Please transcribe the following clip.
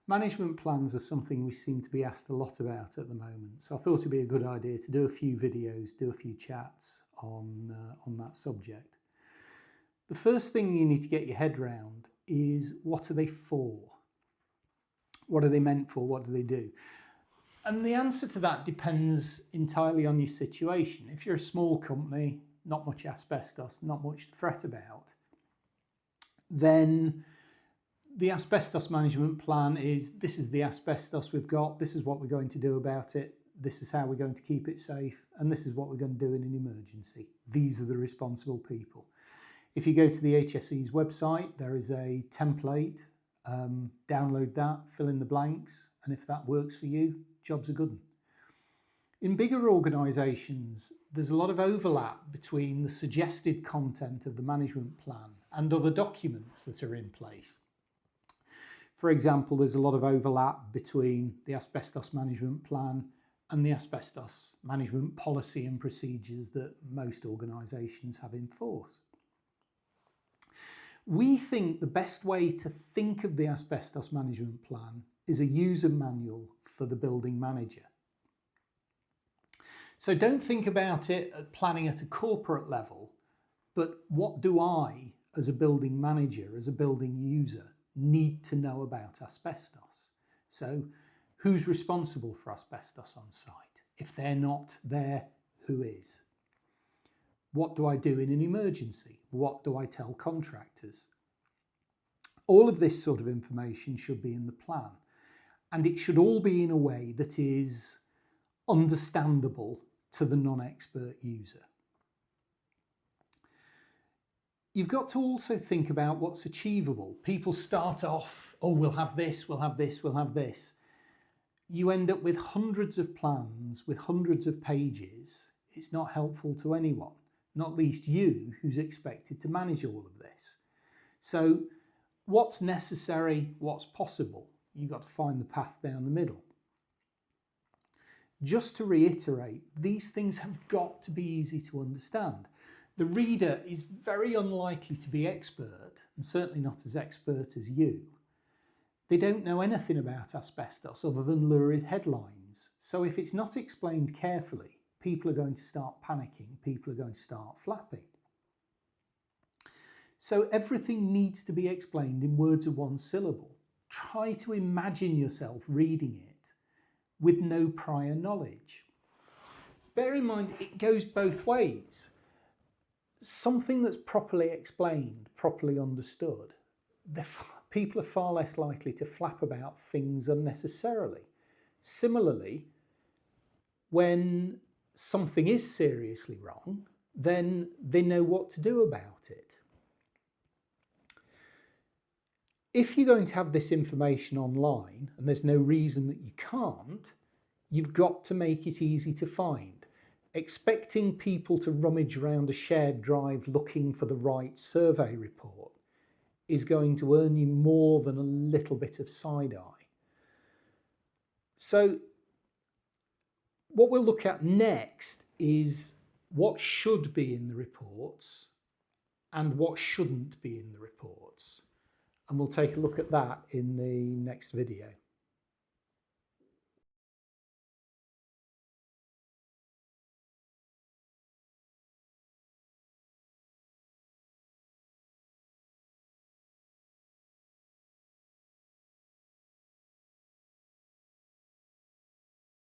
Management plans are something we seem to be asked a lot about at the moment, so I thought it'd be a good idea to do a few videos, do a few chats on that subject. The first thing you need to get your head round is, what are they for? What are they meant for? What do they do? And the answer to that depends entirely on your situation. If you're a small company, not much asbestos, not much to fret about, then the asbestos management plan is, this is the asbestos we've got, this is what we're going to do about it, this is how we're going to keep it safe, and this is what we're going to do in an emergency. These are the responsible people. If you go to the HSE's website, there is a template, download that, fill in the blanks, and if that works for you, job's a good one. In bigger organisations, there's a lot of overlap between the suggested content of the management plan and other documents that are in place. For example, there's a lot of overlap between the asbestos management plan and the asbestos management policy and procedures that most organisations have in force. We think the best way to think of the asbestos management plan is a user manual for the building manager. So don't think about it at planning at a corporate level, but what do I, as a building manager, as a building user, need to know about asbestos? So who's responsible for asbestos on site? If they're not there, who is? What do I do in an emergency? What do I tell contractors? All of this sort of information should be in the plan, and it should all be in a way that is understandable to the non-expert user. You've got to also think about what's achievable. People start off, oh, we'll have this, we'll have this, we'll have this. You end up with hundreds of plans with hundreds of pages. It's not helpful to anyone, not least you, who's expected to manage all of this. So what's necessary, what's possible? You've got to find the path down the middle. Just to reiterate, these things have got to be easy to understand. The reader is very unlikely to be expert, and certainly not as expert as you. They don't know anything about asbestos other than lurid headlines. So if it's not explained carefully, people are going to start panicking, people are going to start flapping. So everything needs to be explained in words of one syllable. Try to imagine yourself reading it with no prior knowledge. Bear in mind, it goes both ways. Something that's properly explained, properly understood, people are far less likely to flap about things unnecessarily. Similarly, when something is seriously wrong, then they know what to do about it. If you're going to have this information online, and there's no reason that you can't, you've got to make it easy to find. Expecting people to rummage around a shared drive looking for the right survey report is going to earn you more than a little bit of side eye. So what we'll look at next is what should be in the reports and what shouldn't be in the reports. And we'll take a look at that in the next video.